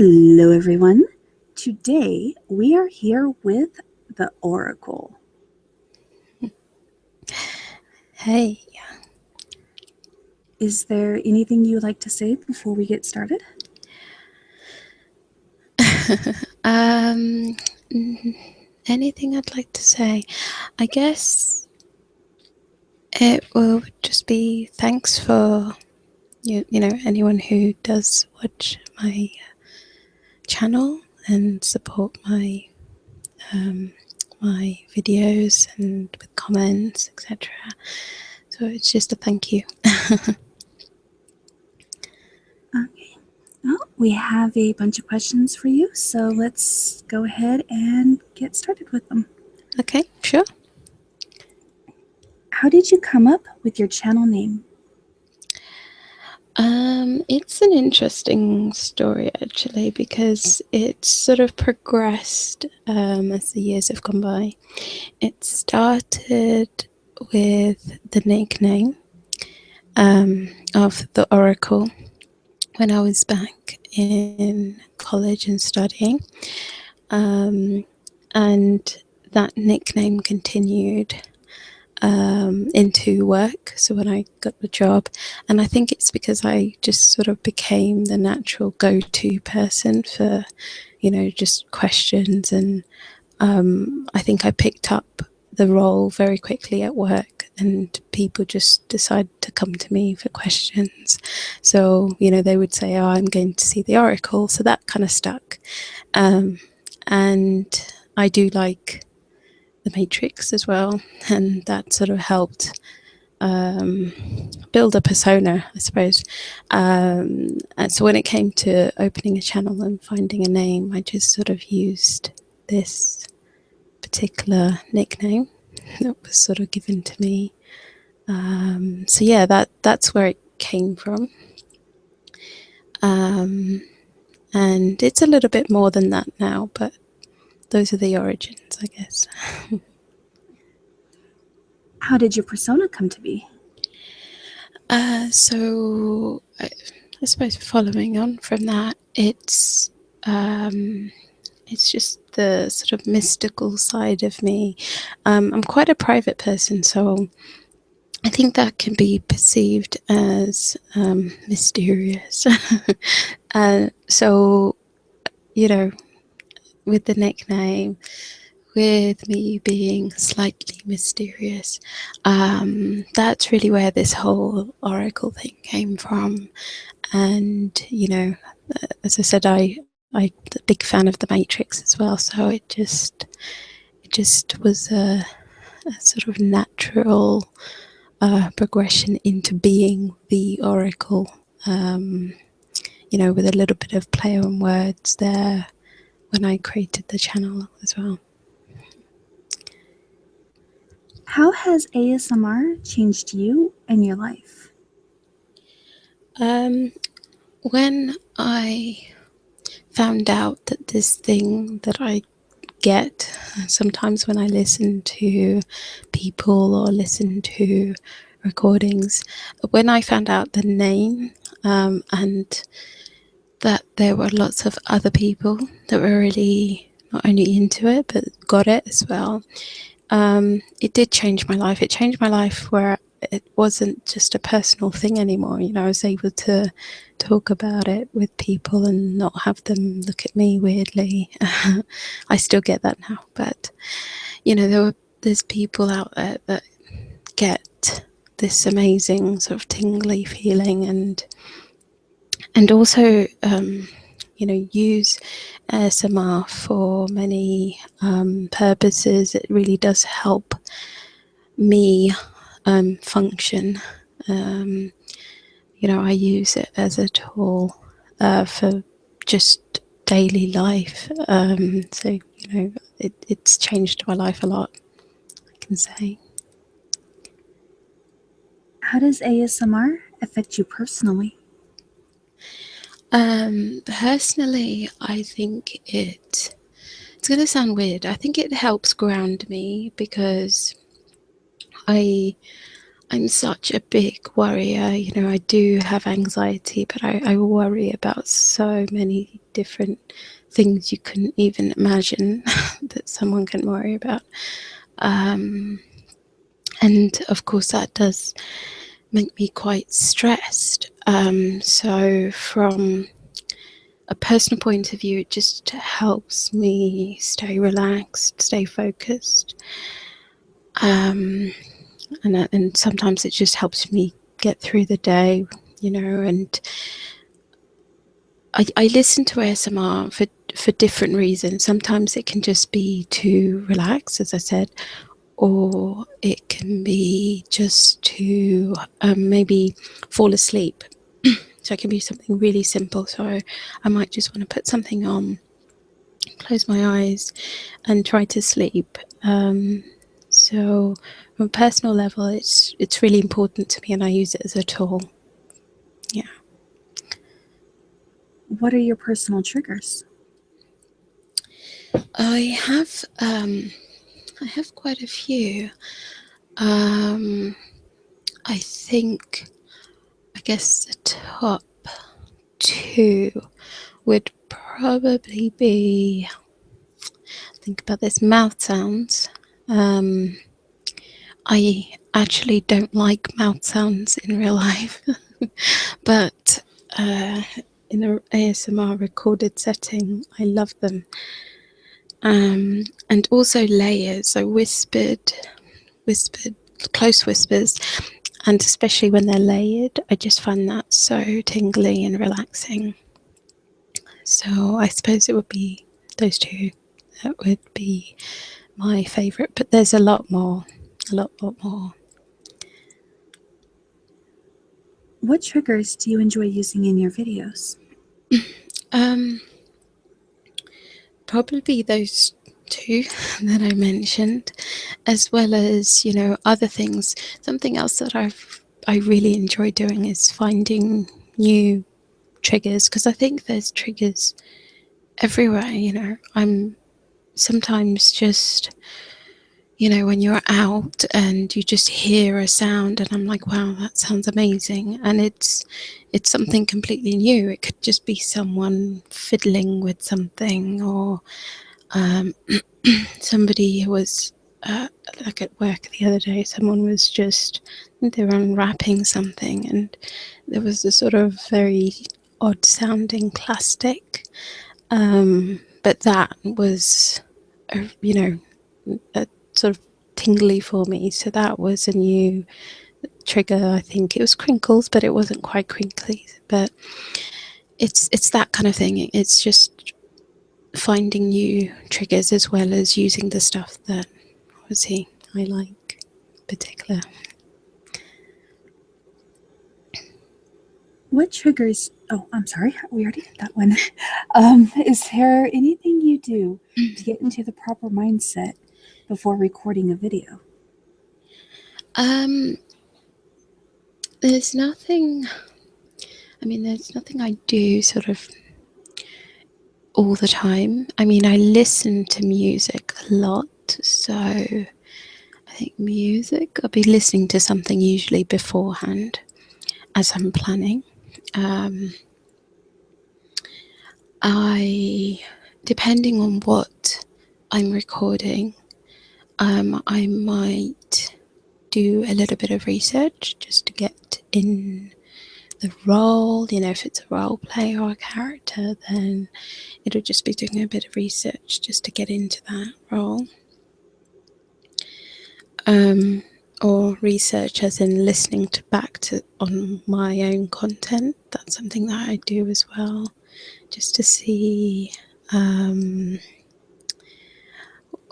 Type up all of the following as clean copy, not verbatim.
Hello, everyone. Today we are here with the Oracle. Hey. Is there anything you would like to say before we get started? Anything I'd like to say? I guess it will just be thanks for you know anyone who does watch my channel and support my my videos and with comments, etc. So it's just a thank you. Okay. Well, we have a bunch of questions for you, so let's go ahead and get started with them. Okay, sure. How did you come up with your channel name? It's an interesting story actually, because it's sort of progressed as the years have gone by. It started with the nickname of the Oracle when I was back in college and studying, and that nickname continued into work, so when I got the job. And I think it's because I just sort of became the natural go-to person for just questions, and I think I picked up the role very quickly at work, and people just decided to come to me for questions. So they would say, oh, I'm going to see the Oracle, so that kind of stuck. And I do like the Matrix as well, and that sort of helped build a persona, I suppose. And so when it came to opening a channel and finding a name, I just sort of used this particular nickname that was sort of given to me. So yeah, that's where it came from. And it's a little bit more than that now, but those are the origins, I guess. How did your persona come to be? So I suppose following on from that, it's just the sort of mystical side of me. I'm quite a private person, so I think that can be perceived as mysterious. So, with the nickname, with me being slightly mysterious, that's really where this whole Oracle thing came from. And, as I said, I'm a big fan of the Matrix as well, so it just was a sort of natural progression into being the Oracle, with a little bit of play on words there when I created the channel as well. How has ASMR changed you and your life? When I found out that this thing that I get sometimes when I listen to people or listen to recordings, when I found out the name, and that there were lots of other people that were really not only into it but got it as well, it did change my life. It changed my life where it wasn't just a personal thing anymore. I was able to talk about it with people and not have them look at me weirdly. I still get that now, but there's people out there that get this amazing sort of tingly feeling, and also use ASMR for many purposes. It really does help me function. I use it as a tool for just daily life. So it's changed my life a lot, I can say. How does ASMR affect you personally? Personally, I think it's going to sound weird. I think it helps ground me, because I I'm such a big worrier. You know, I do have anxiety, but I worry about so many different things you couldn't even imagine that someone can worry about. And of course, that does make me quite stressed. So, from a personal point of view, it just helps me stay relaxed, stay focused. And sometimes it just helps me get through the day, you know. And I listen to ASMR for different reasons. Sometimes it can just be to relax, as I said, or it can be just to maybe fall asleep. So it can be something really simple. So I might just want to put something on, close my eyes, and try to sleep. So from a personal level, it's really important to me, and I use it as a tool. Yeah. What are your personal triggers? I have quite a few. I think, I guess the top two would probably be, think about this, mouth sounds. I actually don't like mouth sounds in real life, but in an ASMR recorded setting, I love them. And also layers, so whispered, close whispers, and especially when they're layered, I just find that so tingly and relaxing. So I suppose it would be those two. That would be my favourite, but there's a lot more. More. What triggers do you enjoy using in your videos? Probably those two that I mentioned, as well as, you know, other things. Something else that I really enjoy doing is finding new triggers, because I think there's triggers everywhere. You know, I'm sometimes just, you know, when you're out and you just hear a sound and I'm like, wow, that sounds amazing, and it's something completely new. It could just be someone fiddling with something, or somebody who was like at work the other day, someone was just, they were unwrapping something, and there was a sort of very odd sounding plastic, but that was you know, a sort of tingly for me. So that was a new trigger. I think it was crinkles, but it wasn't quite crinkly. But it's that kind of thing. It's just finding new triggers, as well as using the stuff that obviously I like in particular. What triggers? Oh, I'm sorry, we already did that one. Is there anything you do to get into the proper mindset before recording a video? There's nothing. I mean, there's nothing I do sort of all the time. I mean, I listen to music a lot, so I think music, I'll be listening to something usually beforehand as I'm planning. I, depending on what I'm recording, I might do a little bit of research just to get in the role. You know, if it's a role play or a character, then it'll just be doing a bit of research just to get into that role. Or research as in listening to back to on my own content. That's something that I do as well, just to see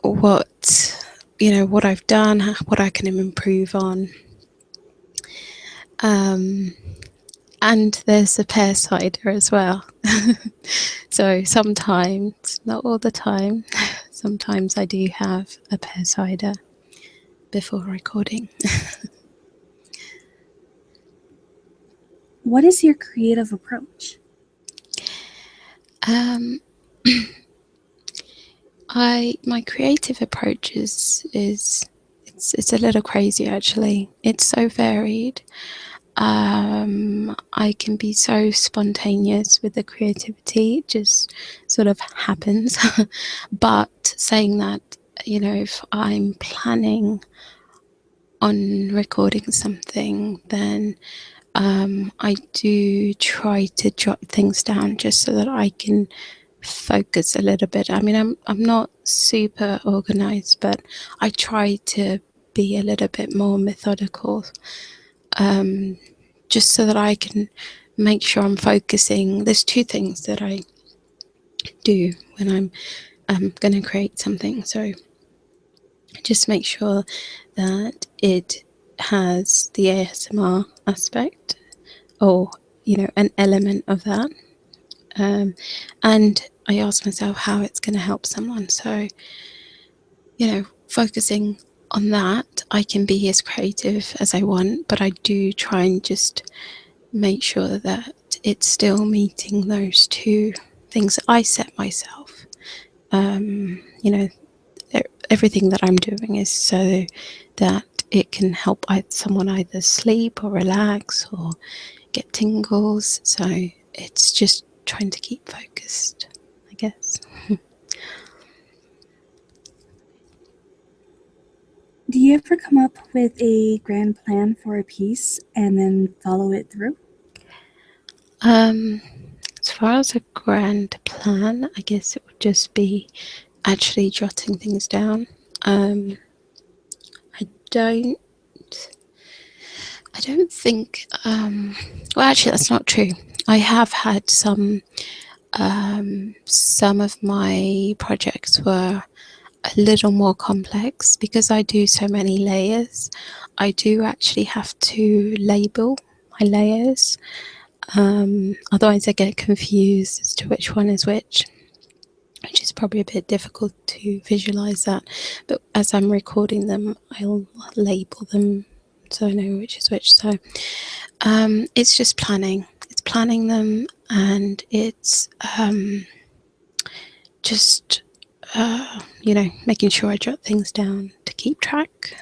what, you know, what I've done, what I can improve on. And there's a pear cider as well. So sometimes, not all the time, sometimes I do have a pear cider before recording. What is your creative approach? My creative approach is it's a little crazy actually. It's so varied. I can be so spontaneous with the creativity, it just sort of happens. But saying that, you know, if I'm planning on recording something, then I do try to jot things down just so that I can focus a little bit. I mean, I'm not super organized, but I try to be a little bit more methodical, just so that I can make sure I'm focusing. There's two things that I do when I'm going to create something. So just make sure that it has the ASMR aspect, or you know, an element of that, and I ask myself how it's going to help someone. So, you know, focusing on that, I can be as creative as I want, but I do try and just make sure that it's still meeting those two things I set myself. You know, everything that I'm doing is so that it can help someone either sleep or relax or get tingles. So it's just trying to keep focused, I guess. Do you ever come up with a grand plan for a piece and then follow it through? As far as a grand plan, I guess it would just be actually jotting things down. I don't I don't think well, actually that's not true. I have had some of my projects were a little more complex because I do so many layers. I do actually have to label my layers, otherwise I get confused as to which one is which is probably a bit difficult to visualize that. But as I'm recording them, I'll label them so I know which is which. So it's just planning. It's planning them, and it's just you know, making sure I jot things down to keep track.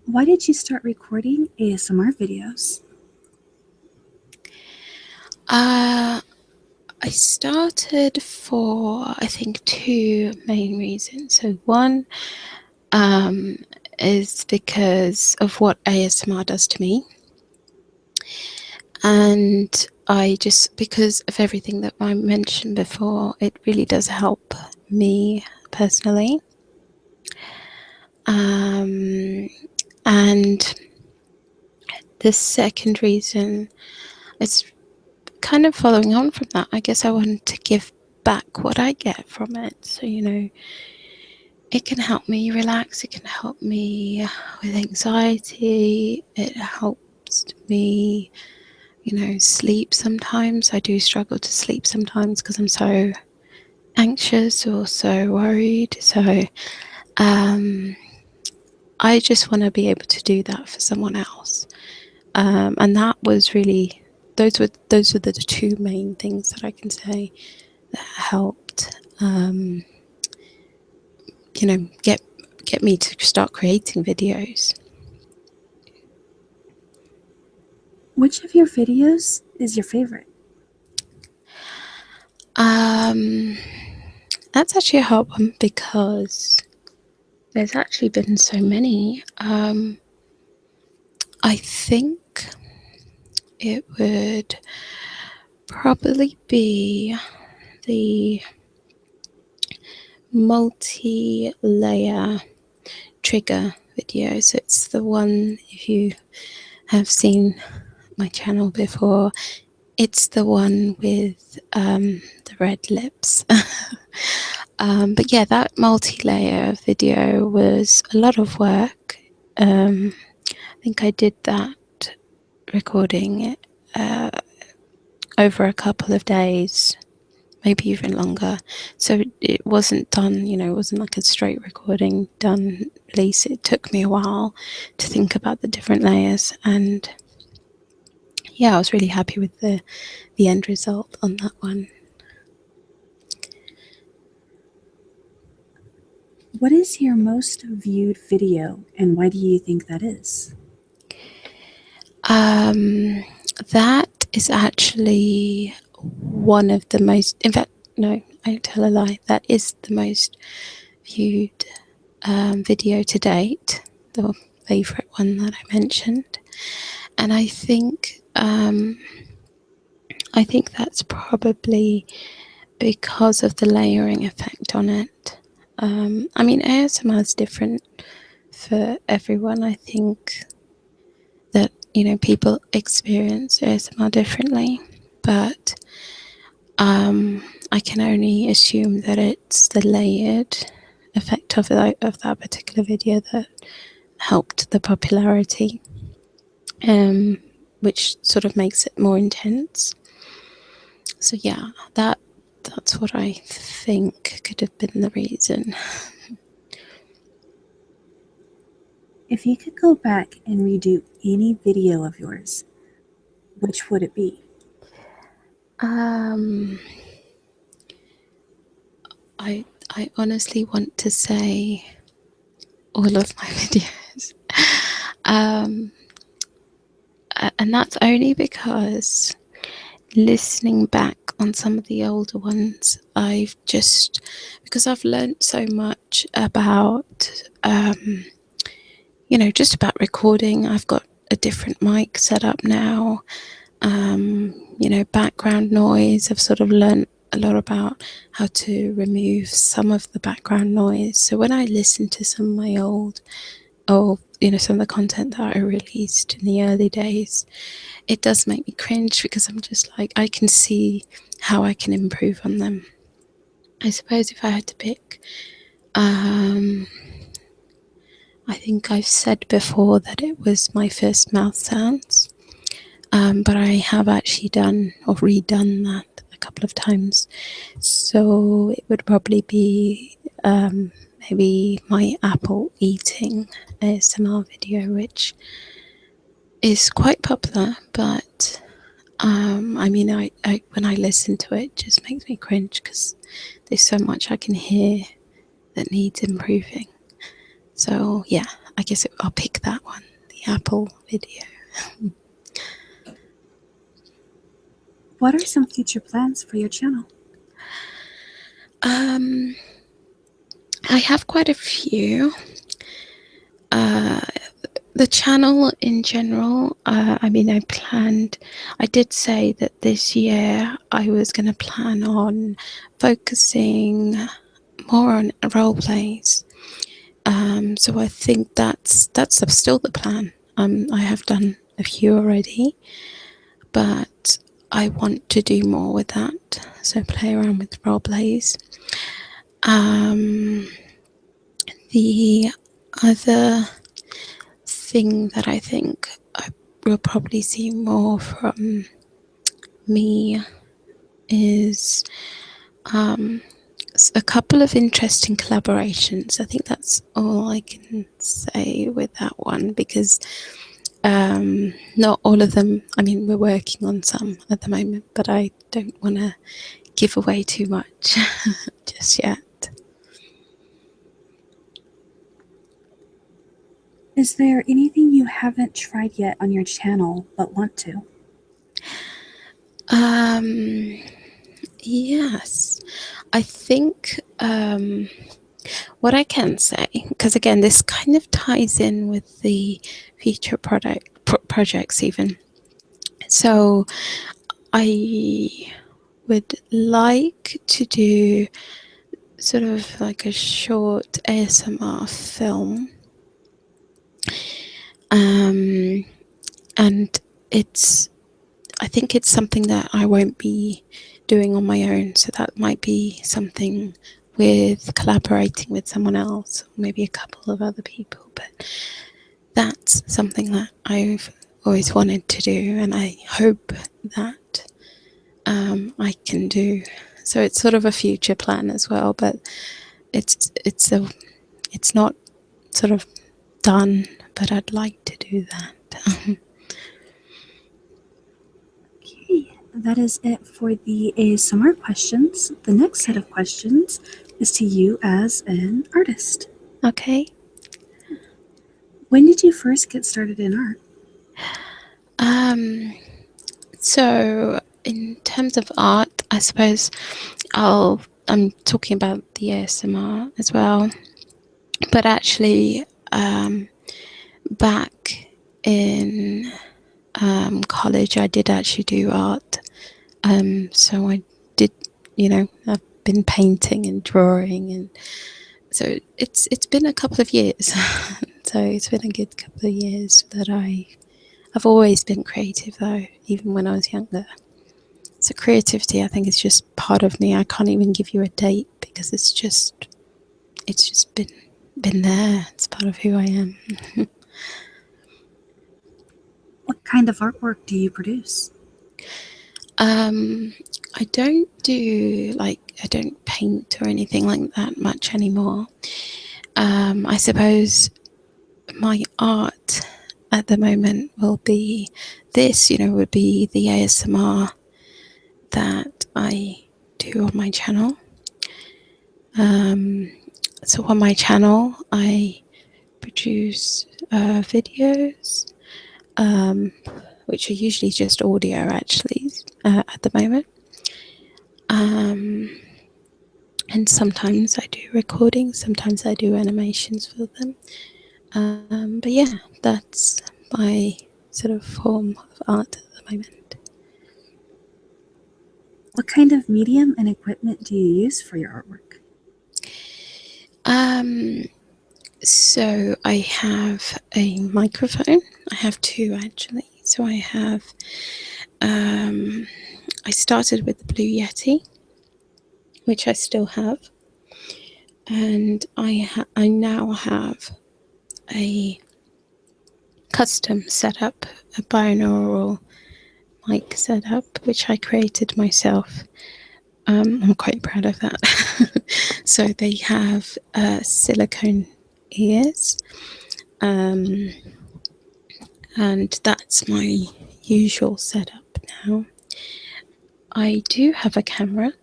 Why did you start recording ASMR videos? I started for, I think, two main reasons. So one is because of what ASMR does to me, and I just, because of everything that I mentioned before, it really does help me personally. And the second reason is kind of following on from that. I guess I wanted to give back what I get from it. So, you know, it can help me relax, it can help me with anxiety, it helps me, you know, sleep sometimes. I do struggle to sleep sometimes because I'm so anxious or so worried. So I just want to be able to do that for someone else. And that was really, those were the two main things that I can say that helped, you know, get me to start creating videos. Which of your videos is your favorite? That's actually a hard one because there's actually been so many. I think it would probably be the multi-layer trigger video. So it's the one, if you have seen my channel before, it's the one with the red lips. But yeah, that multi-layer video was a lot of work. I think I did that recording it over a couple of days, maybe even longer. So it wasn't done, you know, it wasn't like a straight recording done release. It took me a while to think about the different layers, and yeah, I was really happy with the end result on that one. What is your most viewed video, and why do you think that is? That is actually one of the most, in fact, no, I tell a lie. That is the most viewed video to date, the favourite one that I mentioned. And I think that's probably because of the layering effect on it. I mean, ASMR is different for everyone. I think that, people experience ASMR differently, but I can only assume that it's the layered effect of that particular video that helped the popularity, which sort of makes it more intense. So yeah, that's what I think could have been the reason. If you could go back and redo any video of yours, which would it be? I honestly want to say all of my videos. And that's only because listening back on some of the older ones, because I've learned so much about, just about recording. I've got a different mic set up now. Background noise. I've sort of learned a lot about how to remove some of the background noise. So when I listen to some of my some of the content that I released in the early days, it does make me cringe because I'm just like, I can see how I can improve on them. I suppose if I had to pick, I think I've said before that it was my first mouth sounds, but I have actually done or redone that a couple of times. So it would probably be maybe my apple eating ASMR video, which is quite popular, but I mean, I when I listen to it, it just makes me cringe because there's so much I can hear that needs improving. So yeah, I guess I'll pick that one, the Apple video. What are some future plans for your channel? I have quite a few. The channel in general, I mean, I did say that this year I was going to plan on focusing more on role plays. So I think that's still the plan. I have done a few already, but I want to do more with that. So play around with role plays. The other thing that I think I will probably see more from me is a couple of interesting collaborations. I think that's all I can say with that one, because not all of them, I mean, we're working on some at the moment, but I don't want to give away too much just yet. Is there anything you haven't tried yet on your channel but want to? Yes, I think what I can say, because again, this kind of ties in with the future projects even. So I would like to do sort of like a short ASMR film. And I think it's something that I won't be doing on my own. So that might be something with collaborating with someone else, or maybe a couple of other people. But that's something that I've always wanted to do, and I hope that I can do. So it's sort of a future plan as well, but it's not sort of done, but I'd like to do that. Okay, that is it for the ASMR questions. The next set of questions is to you as an artist. Okay. When did you first get started in art? So in terms of art, I suppose I'm talking about the ASMR as well, but actually, back in college, I did actually do art. So I did, I've been painting and drawing, and so it's been a couple of years. So it's been a good couple of years that I've always been creative, though, even when I was younger. So creativity, I think, is just part of me. I can't even give you a date because it's just been there. It's part of who I am. What kind of artwork do you produce? I don't do I don't paint or anything like that much anymore. I suppose my art at the moment will be this, would be the ASMR that I do on my channel. So on my channel, I produce videos, which are usually just audio, actually, at the moment. And sometimes I do recordings, sometimes I do animations for them. But yeah, that's my sort of form of art at the moment. What kind of medium and equipment do you use for your artwork? So I have a microphone. I have two, actually. So I have, I started with the Blue Yeti, which I still have. And I now have a custom setup, a binaural mic setup, which I created myself. I'm quite proud of that. So they have silicone ears, and that's my usual setup now. I do have a camera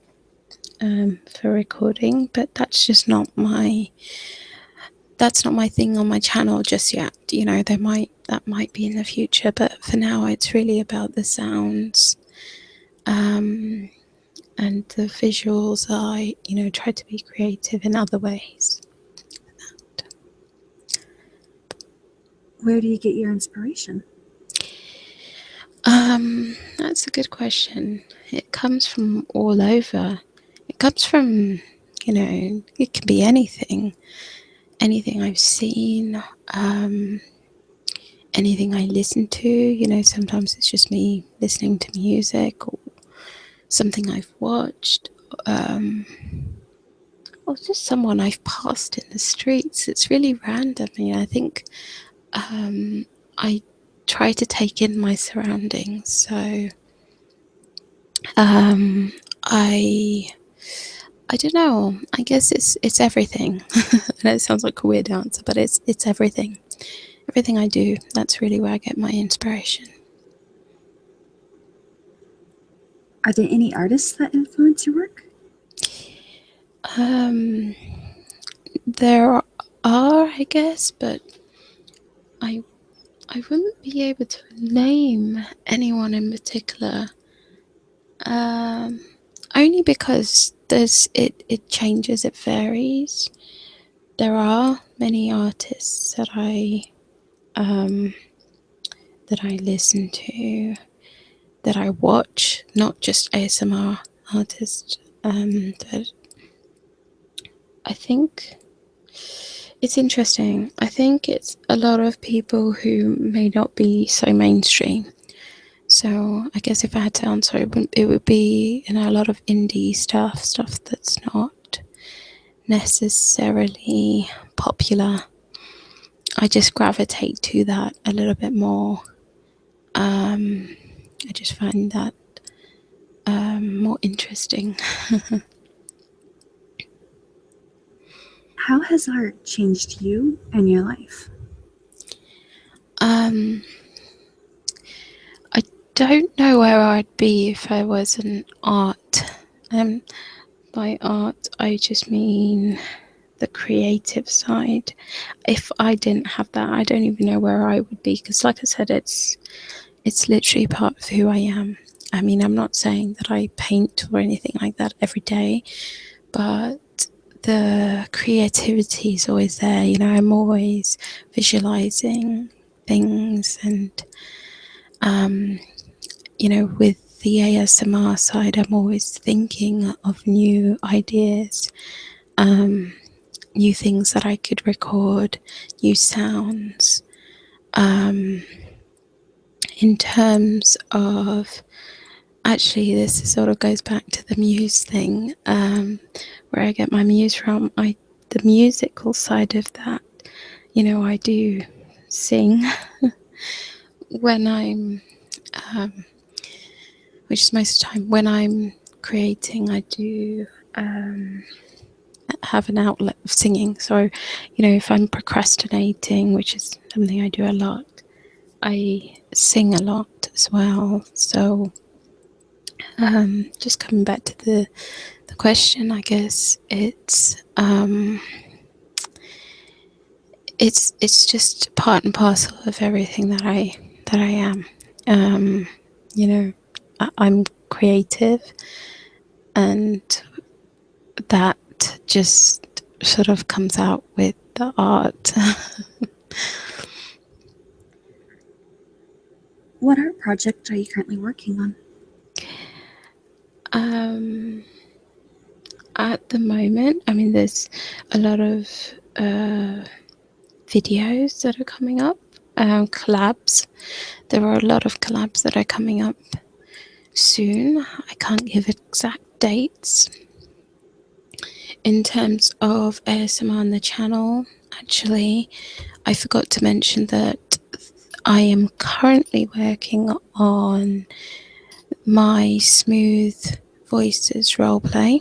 for recording, but that's just not my thing on my channel just yet. That might be in the future, but for now it's really about the sounds, and the visuals. I try to be creative in other ways. Where do you get your inspiration? That's a good question. It comes from all over. It comes from, it can be anything I've seen, anything I listen to. Sometimes it's just me listening to music, or something I've watched, or just someone I've passed in the streets. It's really random. I think I try to take in my surroundings. So I don't know. I guess it's everything. I know it sounds like a weird answer, but it's everything. Everything I do, that's really where I get my inspiration. Are there any artists that influence your work? There are, I guess, but I wouldn't be able to name anyone in particular. Only because it changes, it varies. There are many artists that I listen to, that I watch, not just ASMR artists. But I think it's interesting. I think it's a lot of people who may not be so mainstream. So I guess if I had to answer, it would be a lot of indie stuff that's not necessarily popular. I just gravitate to that a little bit more. I just find that more interesting. How has art changed you and your life? I don't know where I'd be if I wasn't art. by art, I just mean the creative side. If I didn't have that, I don't even know where I would be, because like I said, it's literally part of who I am. I mean, I'm not saying that I paint or anything like that every day, but the creativity is always there. You know, I'm always visualizing things, and you know, with the ASMR side, I'm always thinking of new ideas, new things that I could record, new sounds. In terms of, actually, this sort of goes back to the muse thing, where I get my muse from. The musical side of that, you know, I do sing when I'm, which is most of the time when I'm creating. I do have an outlet of singing. So, you know, if I'm procrastinating, which is something I do a lot, I sing a lot as well. So, just coming back to the question, I guess it's just part and parcel of everything that I am. You know, I'm creative, and that just sort of comes out with the art. What art project are you currently working on? At the moment, I mean, there's a lot of videos that are coming up, collabs. There are a lot of collabs that are coming up soon. I can't give exact dates. In terms of ASMR on the channel, actually, I forgot to mention that I am currently working on my Smooth Voices roleplay,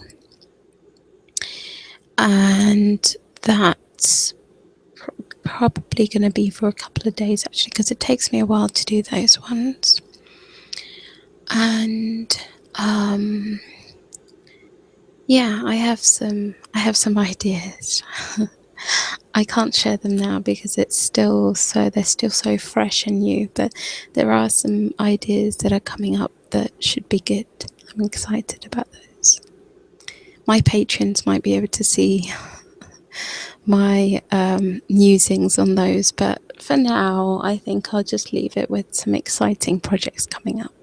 and that's probably going to be for a couple of days, actually, because it takes me a while to do those ones. And yeah, I have some ideas. I can't share them now because they're still so fresh and new, but there are some ideas that are coming up that should be good. I'm excited about those. My patrons might be able to see my musings on those, but for now, I think I'll just leave it with some exciting projects coming up.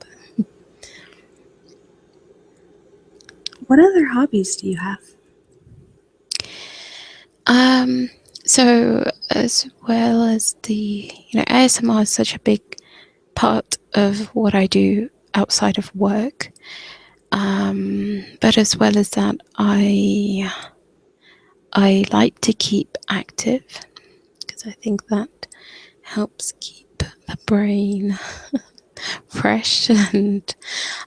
What other hobbies do you have? So as well as ASMR is such a big part of what I do outside of work. But as well as that, I like to keep active, because I think that helps keep the brain fresh. And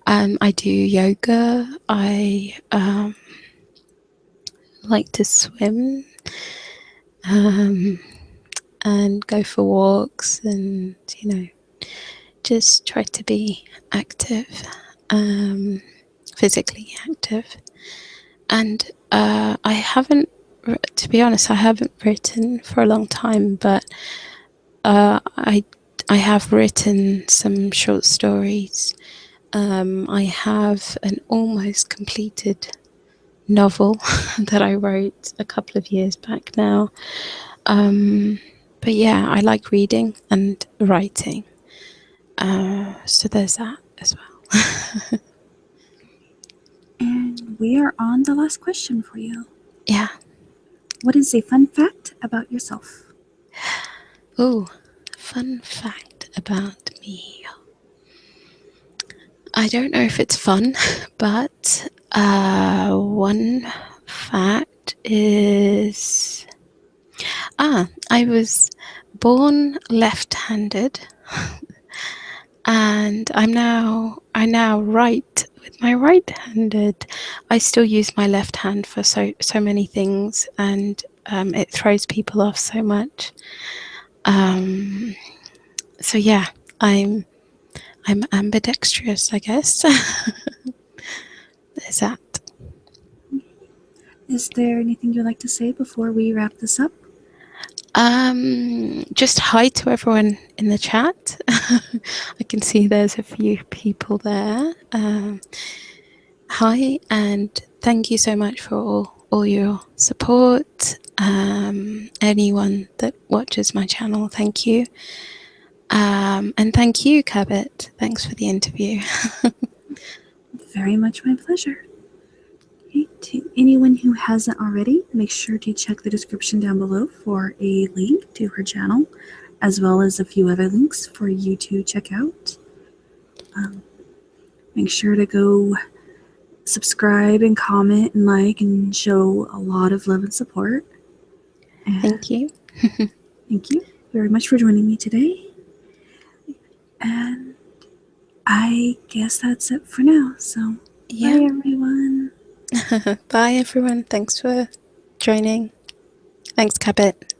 I do yoga. I like to swim, and go for walks, and just try to be active, physically active. And I haven't, to be honest, I haven't written for a long time, but I have written some short stories. I have an almost completed novel that I wrote a couple of years back now. But yeah, I like reading and writing. So there's that as well. And we are on the last question for you. Yeah. What is a fun fact about yourself? Oh, fun fact about me. I don't know if it's fun, but one fact is, I was born left-handed, and I now write with my right-handed. I still use my left hand for so many things, and it throws people off so much. So yeah, I'm ambidextrous, I guess. There's that. is there anything you'd like to say before we wrap this up? Just hi to everyone in the chat. I can see there's a few people there. Hi, and thank you so much for all your support. Anyone that watches my channel, thank you. And thank you, Cabot. Thanks for the interview. Very much my pleasure. Okay, to anyone who hasn't already, make sure to check the description down below for a link to her channel, as well as a few other links for you to check out. Make sure to go subscribe and comment and like and show a lot of love and support. And Thank you. thank you very much for joining me today. And I guess that's it for now. So, Yeah. bye everyone. Bye, everyone. Thanks for joining. Thanks, Cabot.